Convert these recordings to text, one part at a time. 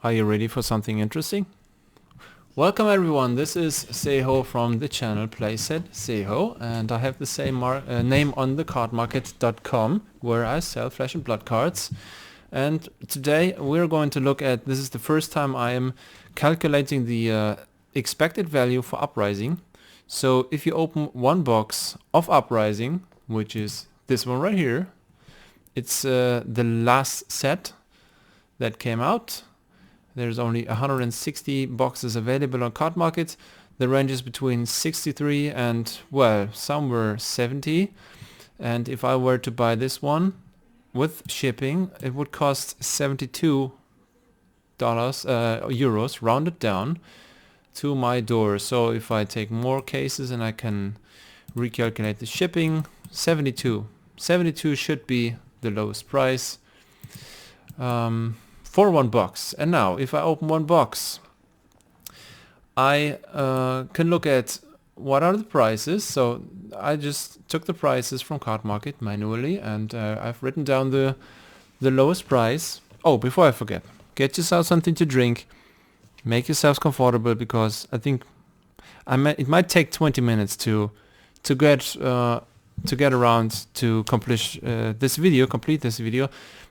Are you ready for something interesting? Welcome everyone, this is Seho from the channel playset-seho, and I have the same name on the cardmarket.com where I sell Flesh and Blood cards. And today we're going to look at, this is the first time I am calculating the expected value for Uprising. So if you open one box of Uprising, which is this one right here, it's the last set that came out. There's only 160 boxes available on Card Market. The range is between 63 and, well, somewhere 70. And if I were to buy this one with shipping, it would cost $72 euros, rounded down to my door. So if I take more cases and I can recalculate the shipping, 72 should be the lowest price. For one box. And now if I open one box, I can look at what are the prices. So I just took the prices from Card Market manually, and I've written down the lowest price. Oh, before I forget, get yourself something to drink, make yourselves comfortable, because I think it might take 20 minutes to get around to complete this video,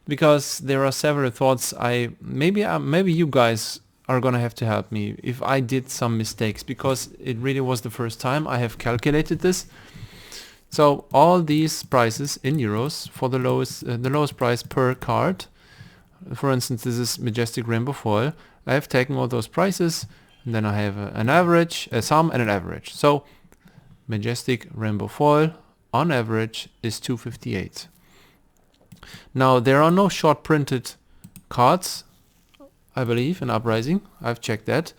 because there are several thoughts. Maybe you guys are gonna have to help me if I did some mistakes, because it really was the first time I have calculated this. So all these prices in euros for the lowest price per card. For instance, this is Majestic Rainbow Foil. I have taken all those prices, and then I have an average, a sum, and an average. So Majestic Rainbow Foil on average is 258. Now there are no short printed cards, I believe, in Uprising. I've checked that,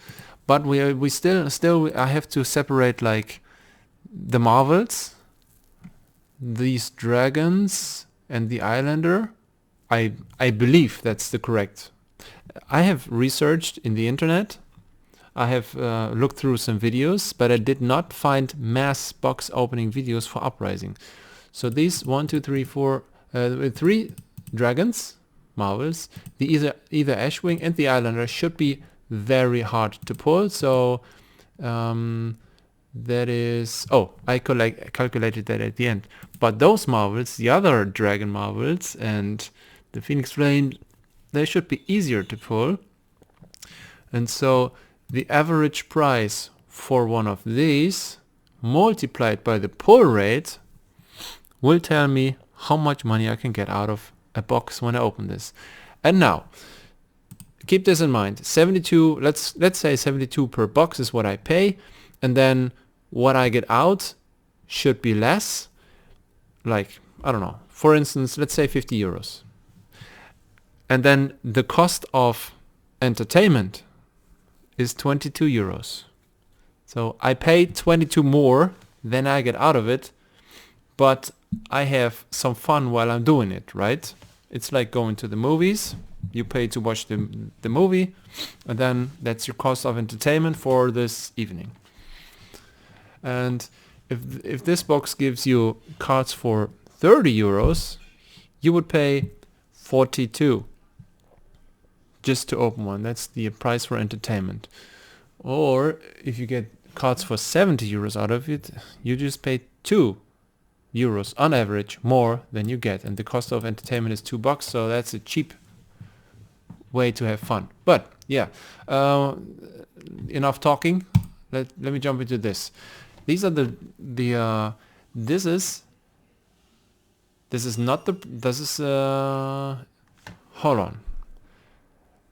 but we still I have to separate like the Marvels, these dragons, and the Islander. I believe that's the correct. I have researched in the internet. I have looked through some videos, but I did not find mass box opening videos for Uprising. So these 3 dragons, Marvels, the either Ashwing and the Islander should be very hard to pull. So that is, I calculated that at the end. But those Marvels, the other dragon Marvels and the Phoenix Flame, they should be easier to pull. And so the average price for one of these multiplied by the pull rate will tell me how much money I can get out of a box when I open this. And now keep this in mind. 72, let's say 72 per box is what I pay, and then what I get out should be less, like, I don't know, for instance, let's say 50 euros. And then the cost of entertainment is 22 euros. So I pay 22 more than I get out of it, but I have some fun while I'm doing it, right? It's like going to the movies. You pay to watch the movie, and then that's your cost of entertainment for this evening. And if this box gives you cards for 30 euros, you would pay 42 just to open one. That's the price for entertainment. Or if you get cards for 70 euros out of it, you just pay 2 euros on average more than you get, and the cost of entertainment is $2, so that's a cheap way to have fun. But yeah, enough talking. Let me jump into this. These are this is not the hold on.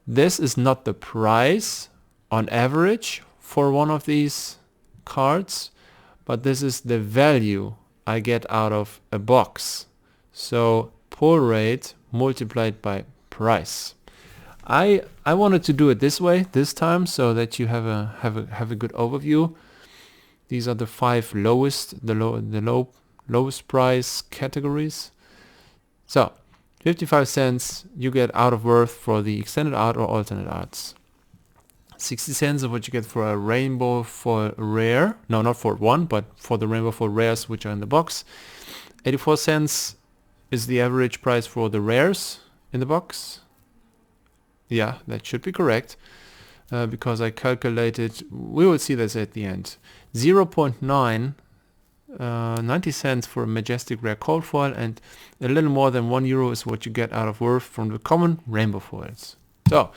This is not the price on average for one of these cards, but this is the value I get out of a box. So pull rate multiplied by price. I wanted to do it this way this time, so that you have a good overview. These are the 5 lowest price categories. So 55 cents you get out of worth for the extended art or alternate arts. 60 cents of what you get for a rainbow for rare. No, not for one, but for the rainbow for rares which are in the box. 84 cents is the average price for the rares in the box. Yeah, that should be correct. Because I calculated, we will see this at the end. 0.9 90 cents for a majestic rare cold foil, and a little more than €1 is what you get out of worth from the common rainbow foils. So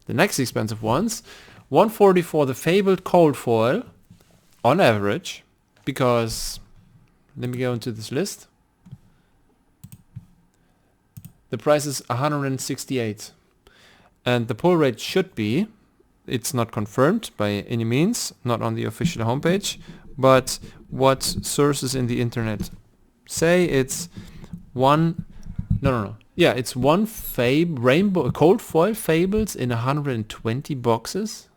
the next expensive ones, 140 for the fabled cold foil on average, because let me go into this list. The price is 168, and the pull rate should be, it's not confirmed by any means, not on the official homepage, but what sources in the internet say, it's it's one rainbow cold foil fables in 120 boxes.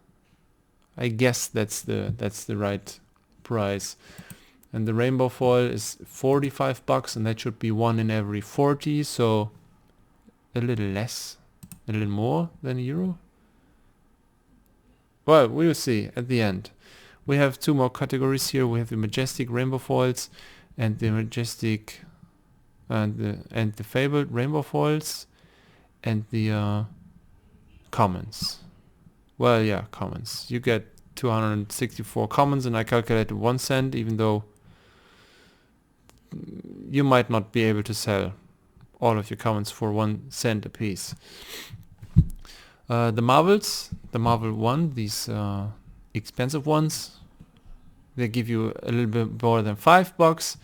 I guess that's the right price. And the rainbow foil is $45, and that should be one in every 40, so a little less, a little more than €1. Well, we'll see at the end. We have two more categories here. We have the majestic rainbow foils and the majestic and the fabled rainbow foils and the commons. Well, yeah, commons. You get 264 commons, and I calculated 1 cent, even though you might not be able to sell all of your commons for 1 cent a piece. The marvels, the Marvel 1, these expensive ones, they give you a little bit more than $5,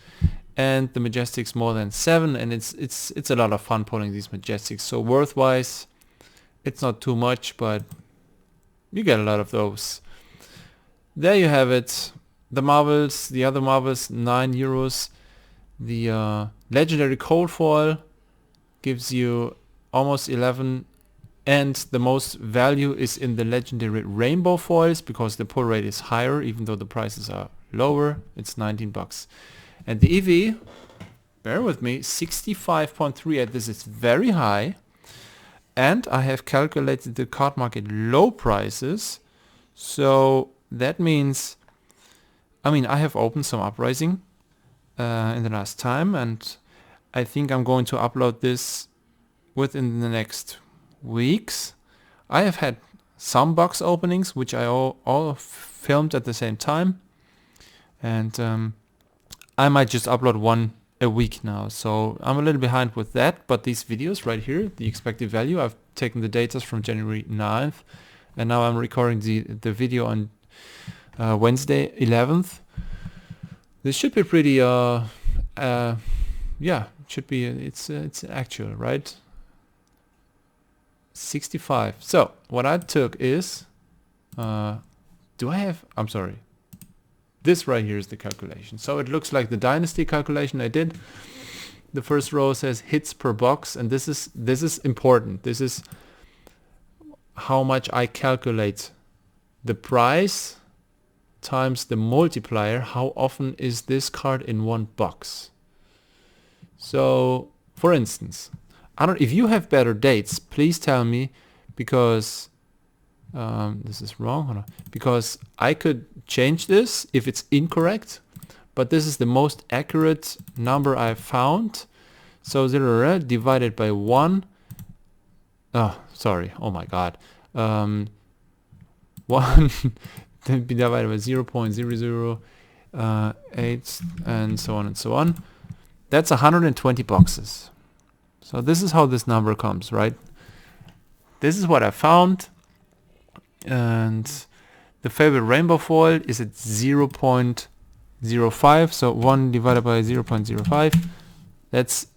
and the majestics more than 7, and it's a lot of fun pulling these majestics. So worth-wise, it's not too much, but you get a lot of those. There you have it. The marvels, the other marvels, €9. The legendary cold foil gives you almost 11, and the most value is in the legendary rainbow foils because the pull rate is higher, even though the prices are lower. It's $19. And the EV, bear with me, 65.3, and this is very high. And I have calculated the card market low prices. So that means, I have opened some uprising in the last time, and I think I'm going to upload this within the next weeks. I have had some box openings, which I all filmed at the same time, and I might just upload one a week now. So I'm a little behind with that, but these videos right here, the expected value, I've taken the data from January 9th, and now I'm recording the video on Wednesday 11th. This should be pretty yeah, it should be, it's actual, right? 65. So what I took is this right here is the calculation. So it looks like the dynasty calculation I did. The first row says hits per box, and this is important. This is how much I calculate the price times the multiplier. How often is this card in one box? So for instance, if you have better dates, please tell me, because this is wrong. Hold on. Because I could change this if it's incorrect, but this is the most accurate number I've found. So 0 divided by 1. Oh, sorry. Oh my God. 1 then be divided by 0.008 and so on and so on. That's 120 boxes. So this is how this number comes, right? This is what I found. And the favorite rainbow foil is at 0.05. So 1 divided by 0.05, that's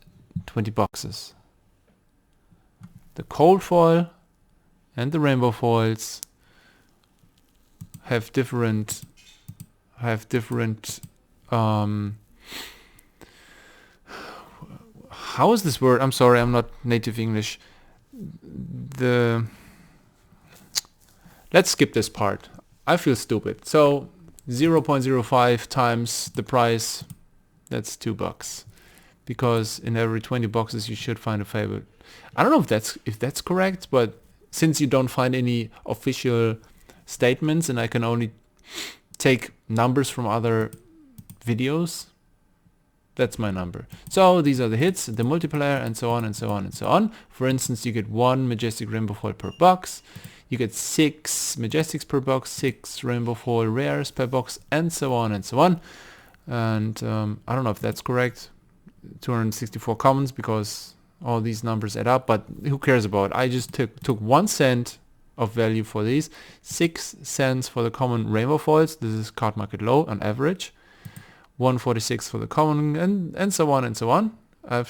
20 boxes. The cold foil and the rainbow foils have different how is this word? I'm sorry, I'm not native English. Let's skip this part. I feel stupid. So 0.05 times the price, that's $2. Because in every 20 boxes you should find a favorite. I don't know if that's correct, but since you don't find any official statements and I can only take numbers from other videos, That's my number. So these are the hits, the multiplier, and so on and so on and so on. For instance, you get 1 majestic rainbow foil per box. You get 6 majestics per box, 6 rainbow foil rares per box, and so on and so on. And I don't know if that's correct. 264 commons, because all these numbers add up, but who cares about it? I just took 1 cent of value for these, 6 cents for the common rainbow foils. This is card market low on average. 146 for the common, and so on and so on. I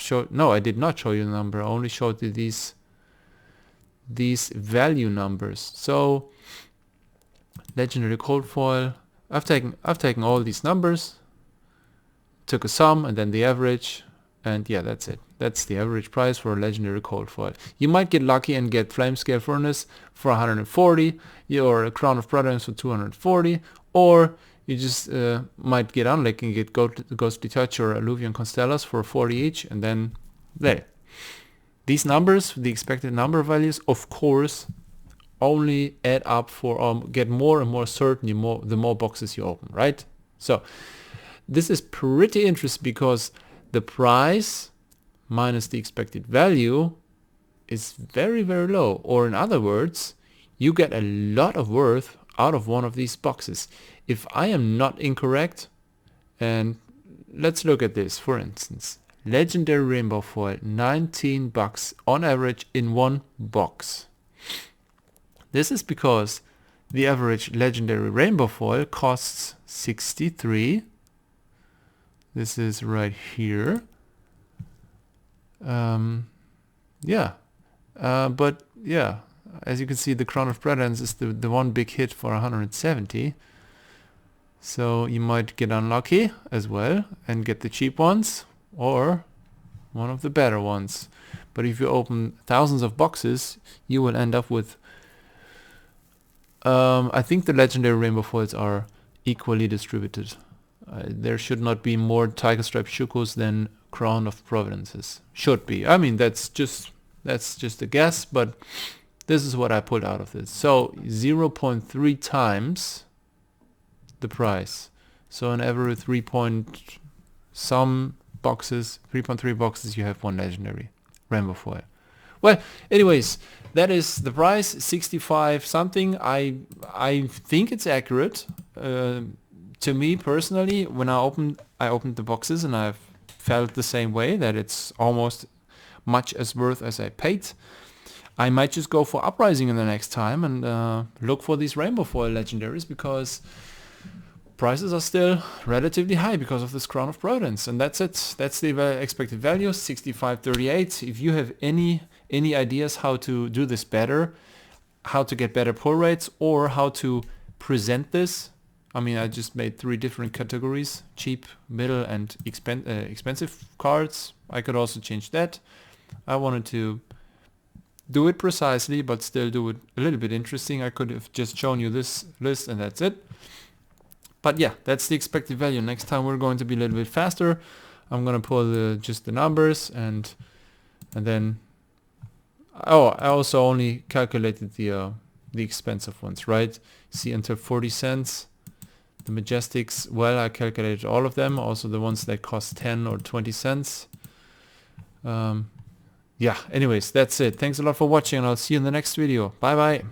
did not show you the number. I only showed you these value numbers. So legendary cold foil. I've taken all these numbers, took a sum, and then the average, and yeah, that's it. That's the average price for a legendary cold foil. You might get lucky and get flame scale furnace for 140, or a crown of providence for 240, or you just might get unlucky and get ghostly touch or alluvion constellas for 40 each, and then there. These numbers, the expected number values, of course, only add up for get more and more certain the more boxes you open, right? So this is pretty interesting, because the price minus the expected value is very, very low. Or in other words, you get a lot of worth out of one of these boxes. If I am not incorrect, and let's look at this, for instance, legendary rainbow foil, 19 bucks on average in one box. This is because the average legendary rainbow foil costs 63. This is right here. But yeah, as you can see, the crown of brilliance is the one big hit for 170. So you might get unlucky as well and get the cheap ones, or one of the better ones. But if you open thousands of boxes, you will end up with I think the legendary rainbow foils are equally distributed. There should not be more tiger stripe shukos than crown of providences. Should be. I mean, that's just a guess, but this is what I pulled out of this. So 0.3 times the price. So on average 3.3 boxes, you have one legendary rainbow foil. Well, anyways, that is the price, 65 something. I think it's accurate. To me personally, when I opened the boxes, and I've felt the same way, that it's almost much as worth as I paid. I might just go for Uprising in the next time and look for these rainbow foil legendaries, because prices are still relatively high because of this Crown of Providence. And that's it. That's the expected value, 65.38. If you have any ideas how to do this better, how to get better pull rates, or how to present this, I mean, I just made 3 different categories: cheap, middle, and expensive cards. I could also change that. I wanted to do it precisely, but still do it a little bit interesting. I could have just shown you this list and that's it. But yeah, that's the expected value. Next time we're going to be a little bit faster. I'm gonna pull just the numbers, and then I also only calculated the expensive ones, right? See, until 40 cents. The Majestics, well, I calculated all of them, also the ones that cost 10 or 20 cents. Yeah, anyways, that's it. Thanks a lot for watching, and I'll see you in the next video. Bye bye.